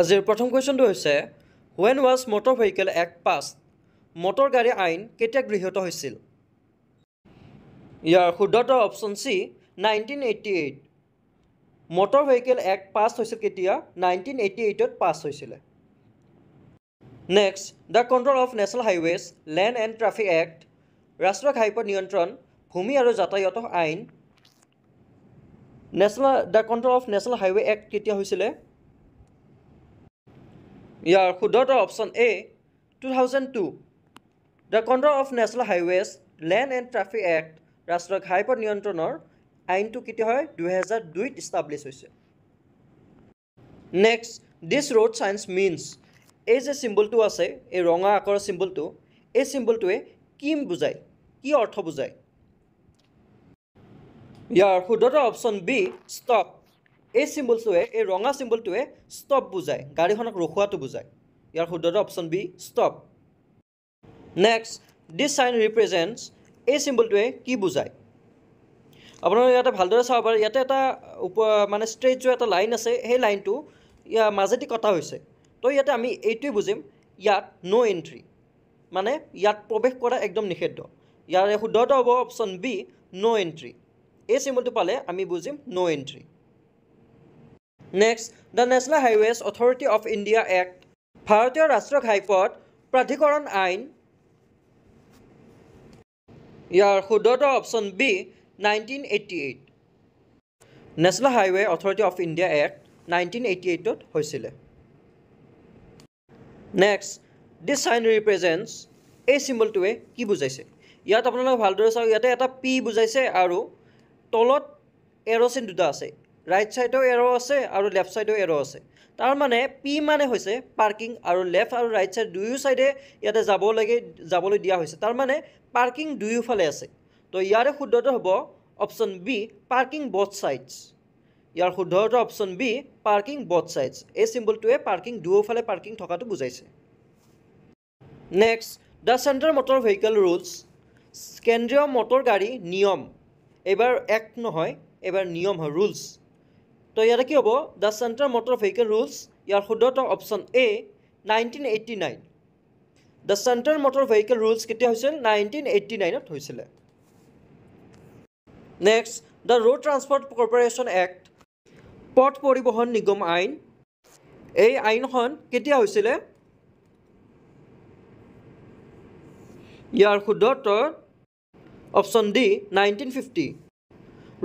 আজিৰ প্ৰথম কুৱেশ্যনটো হৈছে When was Motor Vehicle Act passed? Motor গাড়ী আইন কেতিয়া গৃহীত হৈছিল? ইয়াৰ শুদ্ধ উত্তৰ option C 1988 motor vehicle act pass হৈছিল কেতিয়া 1988ত পাছ হৈছিলে next the control of national highways land and traffic act ৰাষ্ট্ৰীয় ঘাইপথ নিয়ন্ত্ৰণ ভূমি আৰু যাতায়াত আইন the control of national highway act কেতিয়া হৈছিলে ইয়াৰ শুদ্ধ উত্তৰ option A 2002 the control of national highways land and traffic act ৰাষ্ট্ৰীয় ঘাইপথ নিয়ন্ত্ৰণৰ আইনটো কেতিয়া হয় 2002ত ইষ্টাব্লিছ হৈছে next this road science means এই যে চিম্বলটো আছে এই ৰঙা আখৰৰ চিম্বলটো এই চিম্বলটোৱে কি বুজায় কি অৰ্থ বুজায় ইয়াৰ শুদ্ধ উত্তৰ অপশ্যন বি ষ্টপ এই চিম্বলটোৱে এই ৰঙা চিম্বলটোৱে ষ্টপ বুজায় গাড়ীখনক ৰখোৱাটো বুজায় ইয়াৰ শুদ্ধ উত্তৰ option B stop next this sign represents এই চিম্বলটোৱে কি বুজায় আপোনালোকে ইয়াতে ভালদৰে চাব পাৰে ইয়াতে এটা মানে ষ্ট্ৰেইট যে এটা লাইন আছে সেই লাইনটো ইয়াৰ মাজেদি কটা হৈছে তো ইয়াতে আমি এইটোৱে বুজিম ইয়াত ন' এণ্ট্ৰি মানে ইয়াত প্ৰৱেশ কৰা একদম নিষিদ্ধ ইয়াৰে শুদ্ধ উত্তৰ হ'ব অপশ্যন বি ন' এণ্ট্ৰি এই চিম্বলটো পালে আমি বুজিম no' entry next the national highways authority of India act ভাৰতীয় ৰাষ্ট্ৰীয় ঘাইপথ প্ৰাধিকৰণ আইন ইয়াৰ শুদ্ধ উত্তৰ option B 1988 national highway authority of India act 1988ত হৈছিলে নেক্সট দিছ চাইন ৰিপ্ৰেজেণ্টছ এই চিম্বলটোৱে কি বুজাইছে ইয়াত আপোনালোকে ভালদৰে চাওক ইয়াতে এটা পি বুজাইছে আৰু তলত এৰ' চিন দুটা আছে ৰাইট ছাইডেও এৰ' আছে আৰু লেফ্ট ছাইডেও এৰ' আছে তাৰ মানে পি মানে হৈছে পাৰ্কিং আৰু লেফ্ট আৰু ৰাইট ছাইড দুয়ো ছাইডে ইয়াতে যাবলৈ দিয়া হৈছে তাৰ মানে পাৰ্কিং দুয়োফালে আছে তো ইয়াৰে শুদ্ধ উত্তৰ হ'ব option B parking both sides ইয়াৰ শুদ্ধ উত্তৰ option B parking both sides এই চিম্বলটোৱে পাৰ্কিং দুয়োফালে পাৰ্কিং থকাটো বুজাইছে next the central motor vehicle rules কেন্দ্ৰীয় মটৰ গাড়ী নিয়ম এইবাৰ এক্ট নহয় এইবাৰ নিয়ম হয় ৰুলছ তো ইয়াতে কি হ'ব the central motor vehicle rules ইয়াৰ শুদ্ধ উত্তৰ option A 1989 the central motor vehicle rules কেতিয়া হৈছিল 1989ত হৈছিলে next the road transport corporation act পথ পৰিবহণ নিগম আইন এই আইনখন কেতিয়া হৈছিলে ইয়াৰ শুদ্ধ উত্তৰ option D 1950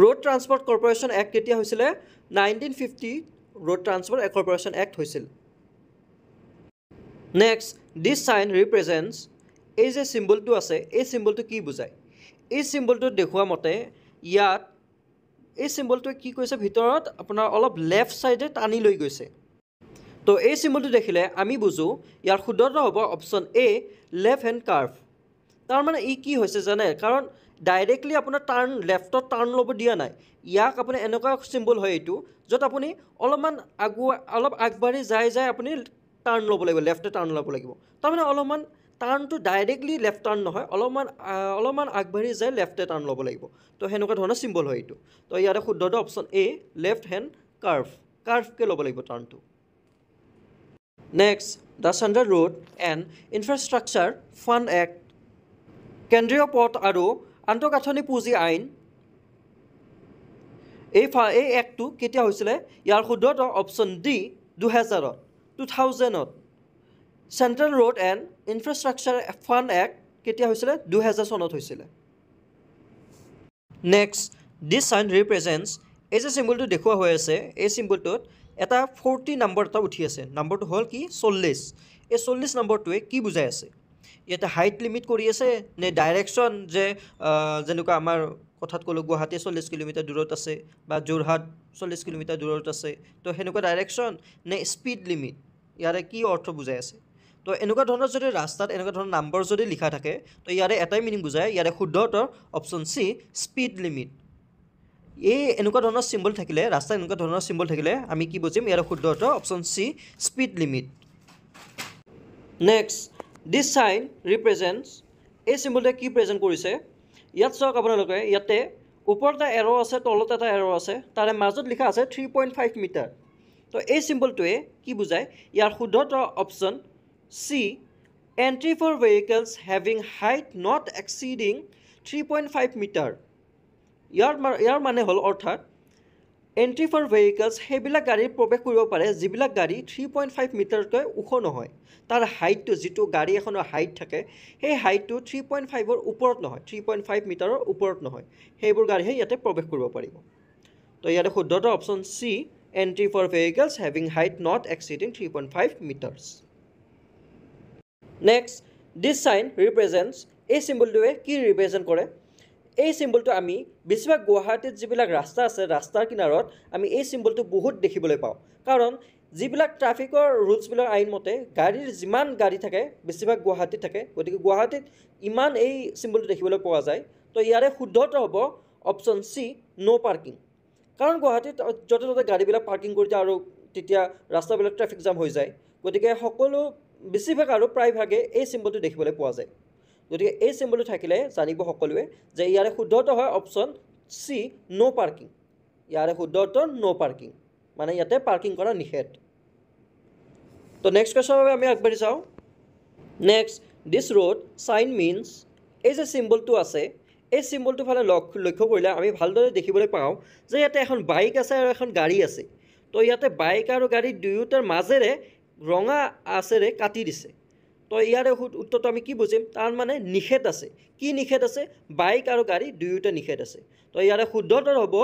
road transport corporation act কেতিয়া হৈছিলে 1950 ৰোড ট্ৰান্সপৰ্ট কৰ্পৰেশ্যন এক্ট হৈছিল নেক্সট দিছ চাইন ৰিপ্ৰেজেণ্টছ এই যে চিম্বলটো আছে এই চিম্বলটো কি বুজায় এই চিম্বলটোত দেখুওৱা মতে ইয়াত এই চিম্বলটোৱে কি কৈছে ভিতৰত আপোনাৰ অলপ লেফ্ট ছাইডে টানি লৈ গৈছে তো এই চিম্বলটো দেখিলে আমি বুজোঁ ইয়াৰ শুদ্ধ উত্তৰ হ'ব option A left hand curve তাৰমানে ই কি হৈছে জানে কাৰণ ডাইৰেক্টলি আপোনাৰ টাৰ্ণ লেফ্টত টাৰ্ণ ল'ব দিয়া নাই ইয়াক আপুনি এনেকুৱা চিম্বল হয় এইটো য'ত আপুনি অলপমান অলপ আগবাঢ়ি যাই আপুনি টাৰ্ণ ল'ব লাগিব লেফ্টে টাৰ্ণ ল'ব লাগিব তাৰমানে অলপমান টাৰ্ণটো ডাইৰেক্টলি লেফ্ট টাৰ্ণ নহয় অলপমান আগবাঢ়ি যাই লেফ্টে টাৰ্ণ ল'ব লাগিব তো সেনেকুৱা ধৰণৰ চিম্বল হয় এইটো তো ইয়াতে শুদ্ধ উত্তৰ অপশ্যন এ লেফ্ট হেণ্ড কাৰ্ভকৈ ল'ব লাগিব টাৰ্ণটো next the central road and infrastructure fund act কেন্দ্ৰীয় পথ আৰু আন্তঃগাঁথনি পুঁজি আইন এই এক্টটো কেতিয়া হৈছিলে ইয়াৰ শুদ্ধ উত্তৰ অপশ্যন ডি 2000ত central road and infrastructure fund act কেতিয়া হৈছিলে 2000 চনত হৈছিলে নেক্সট দিছ চাইন ৰিপ্ৰেজেণ্টছ এই যে চিম্বলটো দেখুওৱা হৈ আছে এই চিম্বলটোত এটা 40 নম্বৰ এটা উঠি আছে নম্বৰটো হ'ল কি 40 এই 40 নম্বৰটোৱে কি বুজাই আছে ইয়াতে হাইট লিমিট কৰি আছে নে ডাইৰেকশ্যন যে যেনেকুৱা আমাৰ কথাত ক'লোঁ গুৱাহাটী 40 কিলোমিটাৰ দূৰত আছে বা যোৰহাট 40 কিলোমিটাৰ দূৰত আছে তো সেনেকুৱা ডাইৰেকশ্যন নে স্পীড লিমিট ইয়াৰে কি অৰ্থ বুজাই আছে তো এনেকুৱা ধৰণৰ যদি ৰাস্তাত এনেকুৱা ধৰণৰ নম্বৰ যদি লিখা থাকে তো ইয়াৰে এটাই মিনিং বুজায় ইয়াৰে শুদ্ধ উত্তৰ অপশ্যন চি স্পীড লিমিট এই এনেকুৱা ধৰণৰ চিম্বল থাকিলে ৰাস্তাত এনেকুৱা ধৰণৰ চিম্বল থাকিলে আমি কি বুজিম ইয়াৰে শুদ্ধ উত্তৰ option C speed limit next this sign represents এই চিম্বলটোৱে কি প্ৰেজেণ্ট কৰিছে ইয়াত চাওক আপোনালোকে ইয়াতে ওপৰত এটা এৰ' আছে তলত এটা এৰ' আছে তাৰে মাজত লিখা আছে 3.5 মিটাৰ তো তো এই চিম্বলটোৱে কি বুজায় ইয়াৰ শুদ্ধত option C entry for vehicles having height not exceeding 3.5 metre ইয়াৰ মানে হ'ল অৰ্থাৎ এণ্ট্ৰি ফৰ ভেহিকলছ সেইবিলাক গাড়ীৰ প্ৰৱেশ কৰিব পাৰে যিবিলাক গাড়ী 3.5 মিটাৰতকৈ ওখ নহয় তাৰ হাইটটো যিটো গাড়ী এখনৰ হাইট থাকে সেই হাইটটো 3.5ৰ ওপৰত নহয় 3.5 মিটাৰৰ ওপৰত নহয় সেইবোৰ গাড়ীহে ইয়াতে প্ৰৱেশ কৰিব পাৰিব তো ইয়াতে শুদ্ধত option C entry for vehicles having height not exceeding 3.5 metres next this sign represents এই চিম্বলটোৱে কি ৰিপ্ৰেজেণ্ট কৰে এই চিম্বলটো আমি বেছিভাগ গুৱাহাটীত যিবিলাক ৰাস্তা আছে ৰাস্তাৰ কিনাৰত আমি এই চিম্বলটো বহুত দেখিবলৈ পাওঁ কাৰণ যিবিলাক ট্ৰাফিকৰ ৰুলছবিলাক আইন মতে গাড়ীৰ যিমান গাড়ী থাকে বেছিভাগ গুৱাহাটীত থাকে গতিকে গুৱাহাটীত ইমান এই চিম্বলটো দেখিবলৈ পোৱা যায় তো ইয়াৰে শুদ্ধত হ'ব অপশ্যন চি ন' পাৰ্কিং কাৰণ গুৱাহাটীত য'তে ত'তে গাড়ীবিলাক পাৰ্কিং কৰি দিয়ে আৰু তেতিয়া ৰাস্তাবিলাক ট্ৰেফিক জাম হৈ যায় গতিকে সকলো বেছিভাগ আৰু প্ৰায়ভাগে এই চিম্বলটো দেখিবলৈ পোৱা যায় গতিকে এই চিম্বলটো থাকিলে জানিব সকলোৱে যে ইয়াৰে শুদ্ধত হয় অপশ্যন চি ন' পাৰ্কিং ইয়াৰে শুদ্ধত ন' পাৰ্কিং মানে ইয়াতে পাৰ্কিং কৰা নিষেধ তো নেক্সট কুৱেশ্যনৰ বাবে আমি আগবাঢ়ি যাওঁ next this road sign means এই যে চিম্বলটো আছে এই চিম্বলটো ফালে লক্ষ্য কৰিলে আমি ভালদৰে দেখিবলৈ পাওঁ যে ইয়াতে এখন বাইক আছে আৰু এখন গাড়ী আছে তো ইয়াতে বাইক আৰু গাড়ী দুয়োটাৰ মাজেৰে ৰঙা আছেৰে কাটি দিছে তো ইয়াৰে উত্তৰটো আমি কি বুজিম তাৰ মানে নিষেধ আছে কি নিষেধ আছে বাইক আৰু গাড়ী দুয়োটা নিষেধ আছে তো ইয়াৰে শুদ্ধতৰ হ'ব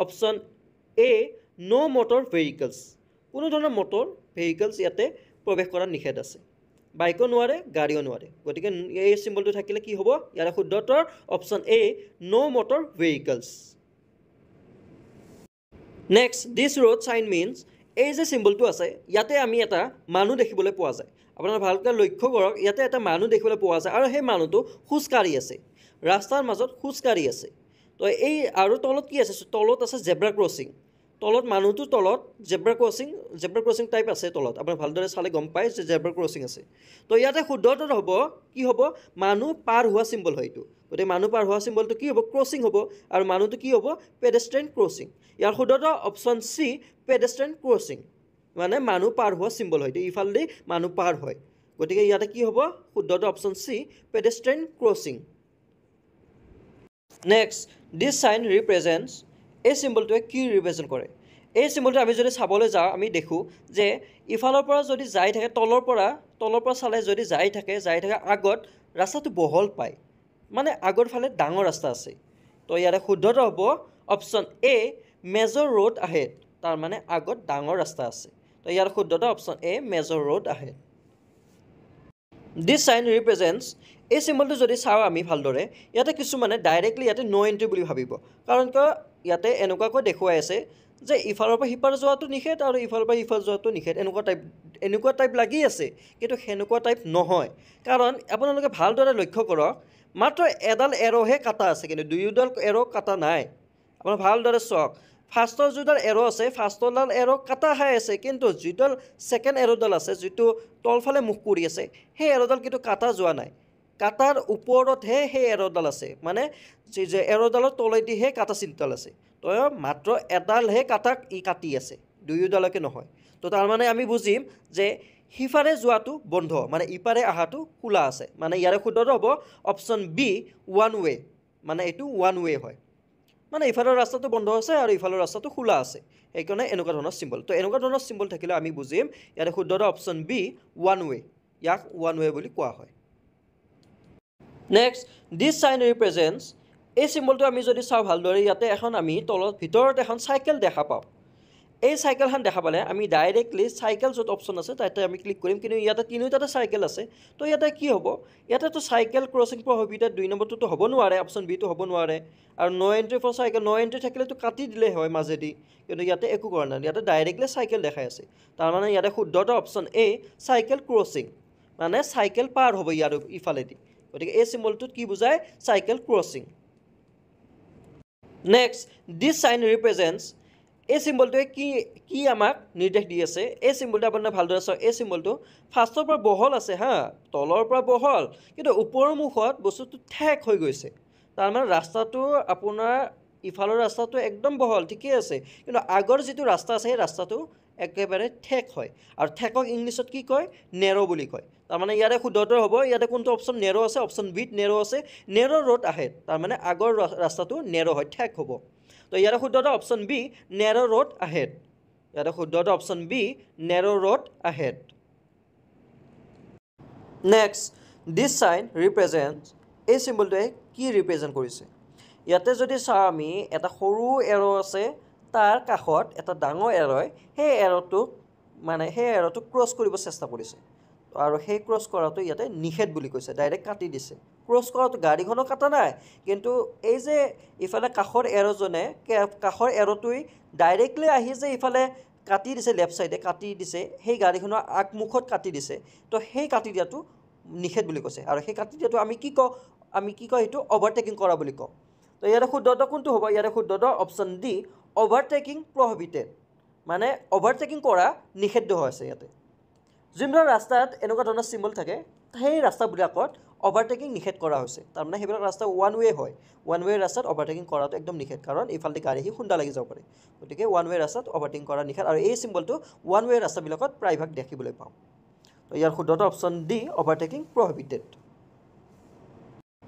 option A no' motor vehicles কোনো ধৰণৰ মটৰ ভেহিকলছ ইয়াতে প্ৰৱেশ কৰাৰ নিষেধ আছে বাইকো নোৱাৰে গাড়ীও নোৱাৰে গতিকে এই চিম্বলটো থাকিলে কি হ'ব ইয়াৰে শুদ্ধতৰ option A no' motor vehicles next this road sign means এই যে চিম্বলটো আছে ইয়াতে আমি এটা মানুহ দেখিবলৈ পোৱা যায় আপোনালোকে ভালকৈ লক্ষ্য কৰক ইয়াতে এটা মানুহ দেখিবলৈ পোৱা যায় আৰু সেই মানুহটো খোজকাঢ়ি আছে ৰাস্তাৰ মাজত খোজকাঢ়ি আছে তো এই আৰু তলত কি আছে তলত আছে জেব্ৰা ক্ৰছিং তলত মানুহটোৰ তলত জেব্ৰা ক্ৰছিং টাইপ আছে তলত আপুনি ভালদৰে চালে গম পায় যে জেব্ৰা ক্ৰছিং আছে তো ইয়াতে শুদ্ধতৰ হ'ব কি হ'ব মানুহ পাৰ হোৱা চিম্বল হয় এইটো গতিকে মানুহ পাৰ হোৱা চিম্বলটো কি হ'ব ক্ৰছিং হ'ব আৰু মানুহটো কি হ'ব পেডেষ্ট্ৰিয়ান ক্ৰছিং ইয়াৰ শুদ্ধত অপশ্যন চি পেডেষ্ট্ৰিয়ান ক্ৰছিং মানে মানুহ পাৰ হোৱা চিম্বল হয় ইফালেদি মানুহ পাৰ হয় গতিকে ইয়াতে কি হ'ব শুদ্ধত option C পেডেষ্ট্ৰিয়ান crossing next this sign represents এই চিম্বলটোৱে কি ৰিপ্ৰেজেণ্ট কৰে এই চিম্বলটো আমি যদি চাবলৈ যাওঁ আমি দেখোঁ যে ইফালৰ পৰা যদি যাই থাকে তলৰ পৰা চালে যদি যাই থাকে আগত ৰাস্তাটো বহল পায় মানে আগৰ ফালে ডাঙৰ ৰাস্তা আছে তো ইয়াৰে শুদ্ধত হ'ব option A major road ahead তাৰ মানে আগত ডাঙৰ ৰাস্তা আছে তো ইয়াৰ শুদ্ধত option A major road ahead this sign represents এই চিম্বলটো যদি চাওঁ আমি ভালদৰে ইয়াতে কিছুমানে ডাইৰেক্টলি ইয়াতে ন' এণ্ট্ৰি বুলি ভাবিব কাৰণ কিয় ইয়াতে এনেকুৱাকৈ দেখুৱাই আছে যে ইফালৰ পৰা সিপাৰ যোৱাটো নিষেধ আৰু ইফালৰ পৰা ইফাল যোৱাটো নিষেধ এনেকুৱা টাইপ লাগি আছে কিন্তু সেনেকুৱা টাইপ নহয় কাৰণ আপোনালোকে ভালদৰে লক্ষ্য কৰক মাত্ৰ এডাল এৰ'হে কাটা আছে কিন্তু দুয়োডাল এৰ' কাটা নাই আপোনাৰ ভালদৰে চাওক ফাৰ্ষ্টৰ যিডাল এৰ' আছে ফাৰ্ষ্টৰডাল এৰ' কাটা খাই আছে কিন্তু যিডাল ছেকেণ্ড এৰ'ডাল আছে যিটো তলফালে মুখ কৰি আছে সেই এৰ'ডাল কিন্তু কাটা যোৱা নাই কাটাৰ ওপৰতহে সেই এৰ'ডাল আছে মানে যে এৰ'ডালৰ তলেদিহে কাটা চিনডাল আছে তো মাত্ৰ এডালহে কাটি আছে দুয়োডালকে নহয় তো তাৰমানে আমি বুজিম যে সিফালে যোৱাটো বন্ধ মানে ইপাৰে অহাটো খোলা আছে মানে ইয়াৰে শুদ্ধত হ'ব অপশ্যন বি ওৱান ৱে মানে এইটো ওৱান ৱে হয় মানে ইফালৰ ৰাস্তাটো বন্ধ আছে আৰু ইফালৰ ৰাস্তাটো খোলা আছে সেইকাৰণে এনেকুৱা ধৰণৰ চিম্বল তো এনেকুৱা ধৰণৰ চিম্বল থাকিলে আমি বুজিম ইয়াৰে শুদ্ধত অপশ্যন বি ওৱান ৱে ইয়াক ওৱান ৱে বুলি কোৱা হয় নেক্সট দিছ চাইন ৰিপ্ৰেজেণ্টছ এই চিম্বলটো আমি যদি চাওঁ ভালদৰে ইয়াতে এখন আমি তলত ভিতৰত এখন চাইকেল দেখা পাওঁ এই চাইকেলখন দেখা পালে আমি ডাইৰেক্টলি চাইকেল য'ত অপশ্যন আছে তাতে আমি ক্লিক কৰিম কিন্তু ইয়াতে তিনিওটাতে চাইকেল আছে তো ইয়াতে কি হ'ব ইয়াতেতো চাইকেল ক্ৰছিং প্ৰহিবিটেড 2 নম্বৰটোতো হ'ব নোৱাৰে অপশ্যন বিটো হ'ব নোৱাৰে আৰু no' entry for cycle no' entry থাকিলেতো কাটি দিলে হয় মাজেদি কিন্তু ইয়াতে একো কৰা নাই ইয়াতে ডাইৰেক্টলি চাইকেল দেখাই আছে তাৰমানে ইয়াতে শুদ্ধত অপশ্যন এ চাইকেল ক্ৰছিং মানে চাইকেল পাৰ হ'ব ইয়াৰ ইফালেদি গতিকে এই চিম্বলটোত কি বুজায় cycle crossing next this sign represents এই চিম্বলটোৱে কি আমাক নিৰ্দেশ দি আছে এই চিম্বলটো আপোনাৰ ভালদৰে চাওক এই চিম্বলটো ফাৰ্ষ্টৰ পৰা বহল আছে হা তলৰ পৰা বহল কিন্তু ওপৰৰ মুখত বস্তুটো ঠেক হৈ গৈছে তাৰমানে ৰাস্তাটো আপোনাৰ ইফালৰ ৰাস্তাটো একদম বহল ঠিকেই আছে কিন্তু আগৰ যিটো ৰাস্তা আছে সেই ৰাস্তাটো একেবাৰে ঠেক হয় আৰু ঠেকক ইংলিছত কি কয় নেৰ' বুলি কয় তাৰমানে ইয়াৰে শুদ্ধ উত্তৰ হ'ব ইয়াতে কোনটো অপশ্যন নেৰ' আছে অপশ্যন বিত নেৰ' আছে নেৰ' ৰোড আহেড তাৰমানে আগৰ ৰাস্তাটো নেৰ' হয় ঠেক হ'ব তো ইয়াৰে শুদ্ধ উত্তৰ option B narrow' road ahead ইয়াতে শুদ্ধ উত্তৰ option B narrow' road ahead next this sign represents এই চিম্বলটোৱে কি ৰিপ্ৰেজেণ্ট কৰিছে ইয়াতে যদি চাওঁ আমি এটা সৰু এৰ' আছে তাৰ কাষত এটা ডাঙৰ এৰ'ই সেই এৰ'টোক ক্ৰছ কৰিব চেষ্টা কৰিছে আৰু সেই ক্ৰছ কৰাটো ইয়াতে নিষেধ বুলি কৈছে ডাইৰেক্ট কাটি দিছে ক্ৰছ কৰাটো গাড়ীখনো কাটা নাই কিন্তু এই যে ইফালে কাষৰ এৰ'জনে কাষৰ এৰ'টোই ডাইৰেক্টলি আহি যে ইফালে কাটি দিছে লেফ্ট ছাইডে কাটি দিছে সেই গাড়ীখনৰ আগমুখত কাটি দিছে তো সেই কাটি দিয়াটো নিষেধ বুলি কৈছে আৰু সেই কাটি দিয়াটো আমি কি কওঁ সেইটো অভাৰটেকিং কৰা বুলি কওঁ তো ইয়াৰে শুদ্ধ উত্তৰ কোনটো হ'ব ইয়াৰে শুদ্ধ উত্তৰ অপশ্যন ডি অভাৰটেকিং প্ৰহিবিটেড মানে অভাৰটেকিং কৰা নিষিদ্ধ হৈ আছে ইয়াতে যোনবিলাক ৰাস্তাত এনেকুৱা ধৰণৰ চিম্বল থাকে সেই ৰাস্তাবিলাকত অভাৰটেকিং নিষেধ কৰা হৈছে তাৰমানে সেইবিলাক ৰাস্তা ওৱান ৱে হয় ওৱান ৱে ৰাস্তাত অভাৰটেকিং কৰাটো একদম নিষেধ কাৰণ ইফালে গাড়ী আহি খুন্দা লাগি যাব পাৰে গতিকে ওৱান ৱে ৰাস্তাত অভাৰটেকিং কৰা নিষেধ আৰু এই চিম্বলটো ওৱান ৱে ৰাস্তাবিলাকত প্ৰায়ভাগ দেখিবলৈ পাওঁ তো ইয়াৰ শুদ্ধ উত্তৰ option D overtaking প্ৰহিবিটেড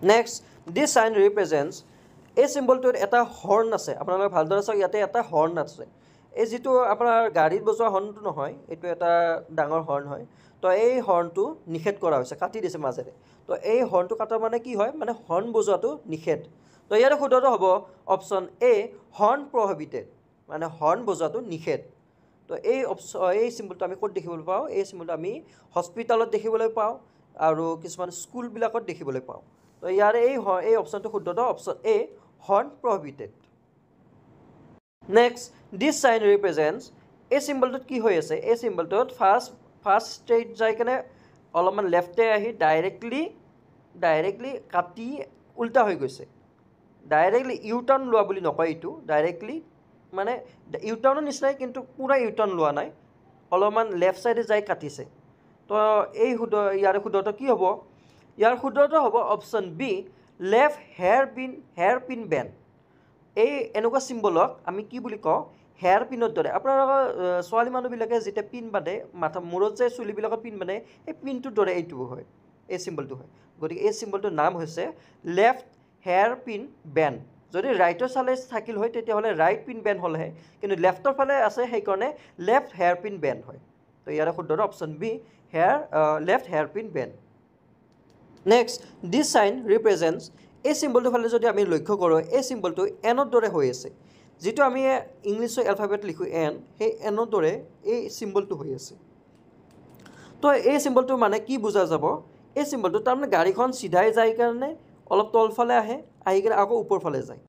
next this sign represents এই চিম্বলটোত এটা হৰ্ণ আছে আপোনালোকে ভালদৰে চাওক ইয়াতে এটা হৰ্ণ আছে এই যিটো আপোনাৰ গাড়ীত বজোৱা হৰ্ণটো নহয় এইটো এটা ডাঙৰ হৰ্ণ হয় তো এই হৰ্ণটো নিষেধ কৰা হৈছে কাটি দিছে মাজেৰে তো এই হৰ্ণটো কাটা মানে কি হয় মানে হৰ্ণ বজোৱাটো নিষেধ তো ইয়াৰে শুদ্ধ উত্তৰ হ'ব অপশ্যন এ হৰ্ণ প্ৰহিবিটেড মানে হৰ্ণ বজোৱাটো নিষেধ তো এই চিম্বলটো আমি ক'ত দেখিবলৈ পাওঁ এই চিম্বলটো আমি হস্পিটেলত দেখিবলৈ পাওঁ আৰু কিছুমান স্কুলবিলাকত দেখিবলৈ পাওঁ তো ইয়াৰে এই অপশ্যনটো শুদ্ধ উত্তৰ option A horn প্ৰহিবিটেড next this sign represents এই চিম্বলটোত কি হৈ আছে এই চিম্বলটোত ফাৰ্ষ্ট ষ্ট্ৰেইট যাই কেনে অলপমান লেফ্টে আহি ডাইৰেক্টলি কাটি উল্টা হৈ গৈছে ডাইৰেক্টলি ইউ টাৰ্ণ লোৱা বুলি নকয় এইটো ডাইৰেক্টলি মানে ইউ টাৰ্ণৰ নিচিনাই কিন্তু পূৰা ইউ টাৰ্ণ লোৱা নাই অলপমান লেফ্ট ছাইডে যাই কাটিছে তো ইয়াৰে শুদ্ধ উত্তৰ কি হ'ব ইয়াৰ শুদ্ধ উত্তৰ হ'ব option B left hairpin bend এই এনেকুৱা চিম্বলক আমি কি বুলি কওঁ হেয়াৰ পিনৰ দৰে আপোনালোকৰ ছোৱালী মানুহবিলাকে যেতিয়া পিন বান্ধে মূৰত যে চুলিবিলাকত পিন বান্ধে এই পিনটোৰ দৰে এইটো হয় এই চিম্বলটো হয় গতিকে এই চিম্বলটোৰ নাম হৈছে লেফ্ট হেয়াৰ পিন বেণ্ড যদি ৰাইটৰ চালে থাকিল হয় তেতিয়াহ'লে ৰাইট পিন বেণ্ড হ'লেহে কিন্তু লেফ্টৰ ফালে আছে সেইকাৰণে লেফ্ট হেয়াৰ পিন বেণ্ড হয় তো ইয়াৰে শুদ্ধ option B left hairpin bend next this sign represents এই চিম্বলটোৰ ফালে যদি আমি লক্ষ্য কৰোঁ এই চিম্বলটো এনৰ দৰে হৈ আছে যিটো আমি ইংলিছৰ এলফাবেট লিখোঁ এন সেই এনৰ দৰে এই চিম্বলটো হৈ আছে তো এই চিম্বলটো মানে কি বুজা যাব এই চিম্বলটো তাৰমানে গাড়ীখন চিধাই যায় কাৰণে অলপ তলফালে আহি কিনে আকৌ ওপৰফালে যায়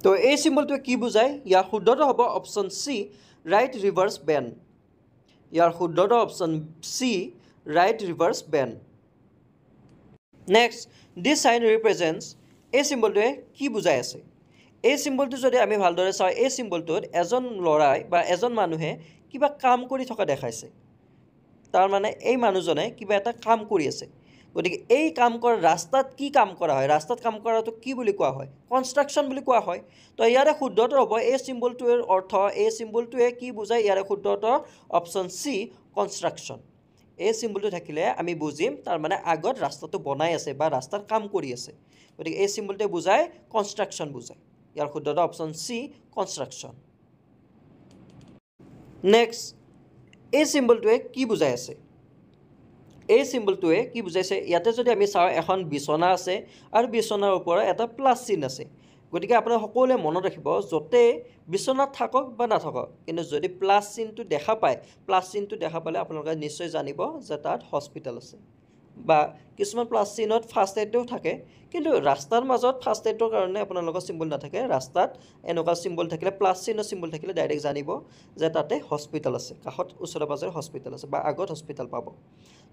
তো এই চিম্বলটোৱে কি বুজায় ইয়াৰ শুদ্ধটো হ'ব option C right reverse bend ইয়াৰ শুদ্ধটো option C right reverse bend next this sign represents এই চিম্বলটোৱে কি বুজাই আছে এই চিম্বলটো যদি আমি ভালদৰে চাওঁ এই চিম্বলটোত এজন ল'ৰাই বা এজন মানুহে কিবা কাম কৰি থকা দেখাইছে তাৰমানে এই মানুহজনে কিবা এটা কাম কৰি আছে গতিকে এই কাম কৰা ৰাস্তাত কি কাম কৰা হয় ৰাস্তাত কাম কৰাটো কি বুলি কোৱা হয় কনষ্ট্ৰাকশ্যন বুলি কোৱা হয় তো ইয়াৰে শুদ্ধ উত্তৰ হ'ব এই চিম্বলটোৰ অৰ্থ এই চিম্বলটোৱে কি বুজায় ইয়াৰে শুদ্ধ উত্তৰ অপশ্যন চি কনষ্ট্ৰাকশ্যন এই চিম্বলটো থাকিলে আমি বুজিম তাৰমানে আগত ৰাস্তাটো বনাই আছে বা ৰাস্তাৰ কাম কৰি আছে গতিকে এই চিম্বলটোৱে বুজায় কনষ্ট্ৰাকশ্যন বুজায় ইয়াৰ শুদ্ধ উত্তৰ অপশ্যন চি কনষ্ট্ৰাকশ্যন নেক্সট এই চিম্বলটোৱে কি বুজাই আছে এই চিম্বলটোৱে কি বুজাইছে ইয়াতে যদি আমি চাওঁ এখন বিচনা আছে আৰু বিচনাৰ ওপৰত এটা প্লাছ চিন আছে গতিকে আপোনাৰ সকলোৱে মনত ৰাখিব য'তে বিচনাত থাকক বা নাথাকক কিন্তু যদি প্লাছ চিনটো দেখা পালে আপোনালোকে নিশ্চয় জানিব যে তাত হস্পিটেল আছে বা কিছুমান প্লাছ চিনত ফাৰ্ষ্ট এডো থাকে কিন্তু ৰাস্তাৰ মাজত ফাৰ্ষ্ট এডৰ কাৰণে আপোনালোকৰ চিম্বল নাথাকে ৰাস্তাত এনেকুৱা চিম্বল থাকিলে প্লাছ চিনৰ চিম্বল থাকিলে ডাইৰেক্ট জানিব যে তাতে হস্পিটেল আছে কাষত ওচৰে পাজৰে হস্পিটেল আছে বা আগত হস্পিটেল পাব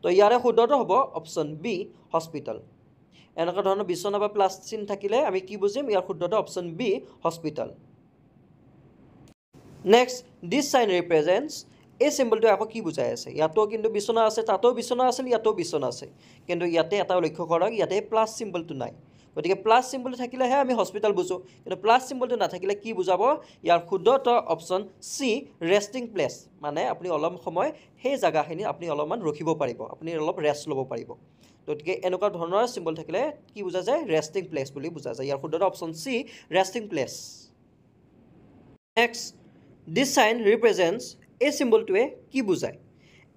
তো ইয়াৰে শুদ্ধটো হ'ব অপশ্যন বি হস্পিটেল এনেকুৱা ধৰণৰ বিচনা বা প্লাছ চিন থাকিলে আমি কি বুজিম ইয়াৰ শুদ্ধটো option B hospital next this sign represents এই চিম্বলটোৱে আকৌ কি বুজাই আছে ইয়াতো কিন্তু বিচনা আছে তাতো বিচনা আছে ইয়াতো বিচনা আছে কিন্তু ইয়াতে এটা লক্ষ্য কৰক ইয়াতে প্লাছ চিম্বলটো নাই গতিকে প্লাছ চিম্বলটো থাকিলেহে আমি হস্পিটেল বুজোঁ কিন্তু প্লাছ চিম্বলটো নাথাকিলে কি বুজাব ইয়াৰ শুদ্ধ অপশ্যন চি ৰেষ্টিং প্লেচ মানে আপুনি অলপ সময় সেই জেগাখিনি আপুনি অলপমান ৰখিব পাৰিব আপুনি অলপ ৰেষ্ট ল'ব পাৰিব গতিকে এনেকুৱা ধৰণৰ চিম্বল থাকিলে কি বুজা যায় ৰেষ্টিং প্লেচ বুলি বুজা যায় ইয়াৰ শুদ্ধ option C resting place next this sign represents এই চিম্বলটোৱে কি বুজায়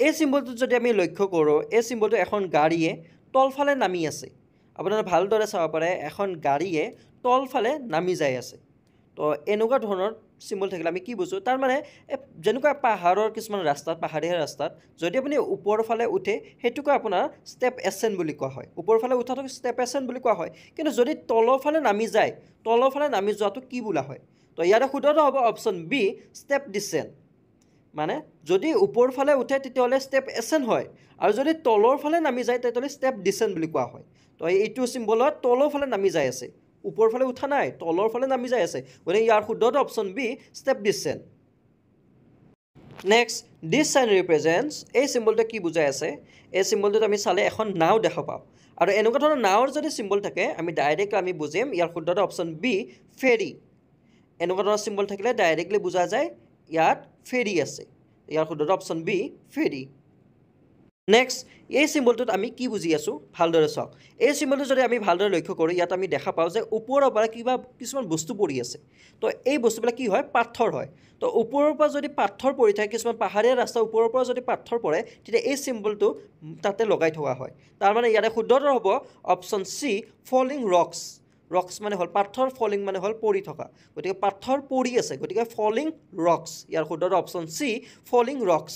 এই চিম্বলটোত যদি আমি লক্ষ্য কৰোঁ এই চিম্বলটো এখন গাড়ীয়ে তলফালে নামি আছে আপোনালোকে ভালদৰে চাব পাৰে এখন গাড়ীয়ে তলফালে নামি যাই আছে তো এনেকুৱা ধৰণৰ চিম্বল থাকিলে আমি কি বুজোঁ তাৰমানে যেনেকুৱা পাহাৰৰ কিছুমান ৰাস্তাত পাহাৰীয়া ৰাস্তাত যদি আপুনি ওপৰৰ ফালে উঠে সেইটোকে আপোনাৰ ষ্টেপ এচেণ্ট বুলি কোৱা হয় ওপৰৰ ফালে উঠাটোক ষ্টেপ এচেণ্ট বুলি কোৱা হয় কিন্তু যদি তলৰ ফালে নামি যায় তলৰ ফালে নামি যোৱাটো কি বোলা হয় তো ইয়াৰে শুদ্ধটো হ'ব অপশ্যন বি ষ্টেপ ডিচেণ্ট মানে যদি ওপৰৰ ফালে উঠে তেতিয়াহ'লে ষ্টেপ এচেণ্ট হয় আৰু যদি তলৰ ফালে নামি যায় তেতিয়াহ'লে ষ্টেপ ডিচেণ্ট বুলি কোৱা হয় তো এইটো চিম্বলত তলৰ ফালে নামি যাই আছে ওপৰৰ ফালে উঠা নাই তলৰ ফালে নামি যাই আছে গতিকে ইয়াৰ শুদ্ধটো option B steep descent next this sign represents এই চিম্বলটোৱে কি বুজাই আছে এই চিম্বলটোত আমি চালে এখন নাও দেখা পাওঁ আৰু এনেকুৱা ধৰণৰ নাৱৰ যদি চিম্বল থাকে আমি ডাইৰেক্ট আমি বুজিম ইয়াৰ শুদ্ধটো অপশ্যন বি ফেৰী এনেকুৱা ধৰণৰ চিম্বল থাকিলে ডাইৰেক্টলি বুজা যায় ইয়াত ফেৰী আছে ইয়াৰ শুদ্ধটো অপশ্যন বি ফেৰী নেক্সট এই চিম্বলটোত আমি কি বুজি আছোঁ ভালদৰে চাওক এই চিম্বলটো যদি আমি ভালদৰে লক্ষ্য কৰোঁ ইয়াত আমি দেখা পাওঁ যে ওপৰৰ পৰা কিছুমান বস্তু পৰি আছে তো এই বস্তুবিলাক কি হয় পাথৰ হয় তো ওপৰৰ পৰা যদি পাথৰ পৰি থাকে কিছুমান পাহাৰীয়া ৰাস্তাৰ ওপৰৰ পৰা যদি পাথৰ পৰে তেতিয়া এই চিম্বলটো তাতে লগাই থকা হয় তাৰমানে ইয়াতে শুদ্ধটো হ'ব অপশ্যন চি ফলিং ৰক্স মানে হ'ল পাথৰ ফলিং মানে হ'ল পৰি থকা গতিকে পাথৰ পৰি আছে গতিকে ফলিং ৰক্স ইয়াৰ শুদ্ধটো অপশ্যন চি ফলিং ৰক্স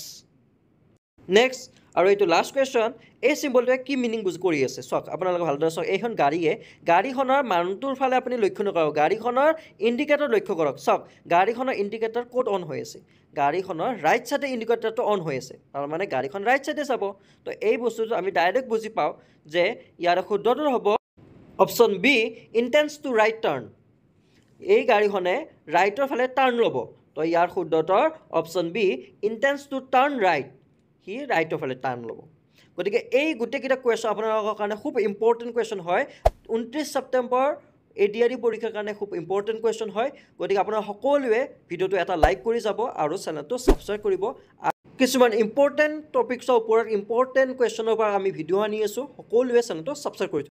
নেক্সট আৰু এইটো লাষ্ট কুৱেশ্যন এই চিম্বলটোৱে কি মিনিং কৰি আছে চাওক আপোনালোকে ভালদৰে চাওক এইখন গাড়ীখনৰ মানুহটোৰ ফালে আপুনি লক্ষ্য নকৰক গাড়ীখনৰ ইণ্ডিকেটৰ লক্ষ্য কৰক চাওক গাড়ীখনৰ ইণ্ডিকেটৰ ক'ত অন হৈ আছে গাড়ীখনৰ ৰাইট ছাইডে ইণ্ডিকেটৰটো অন হৈ আছে তাৰমানে গাড়ীখন ৰাইট ছাইডে যাব তো এই বস্তুটো আমি ডাইৰেক্ট বুজি পাওঁ যে ইয়াৰ শুদ্ধটো হ'ব option B intends to right turn এই গাড়ীখনে ৰাইটৰ ফালে টাৰ্ণ ল'ব তো ইয়াৰ শুদ্ধটোৰ option B intends to turn right সি ৰাইটৰ ফালে টাৰ্ণ ল'ব গতিকে এই গোটেইকেইটা কুৱেশ্যন আপোনালোকৰ কাৰণে খুব ইম্পৰ্টেণ্ট কুৱেশ্যন হয় 29 ছেপ্টেম্বৰ ADRE পৰীক্ষাৰ কাৰণে খুব ইম্পৰ্টেণ্ট কুৱেশ্যন হয় গতিকে আপোনাৰ সকলোৱে ভিডিঅ'টো এটা লাইক কৰি যাব আৰু চেনেলটো ছাবস্ক্ৰাইব কৰিব কিছুমান ইম্পৰ্টেণ্ট টপিকছৰ ওপৰত ইম্পৰ্টেণ্ট কুৱেশ্যনৰ পৰা আমি ভিডিঅ' আনি আছোঁ সকলোৱে চেনেলটো ছাবস্ক্ৰাইব কৰি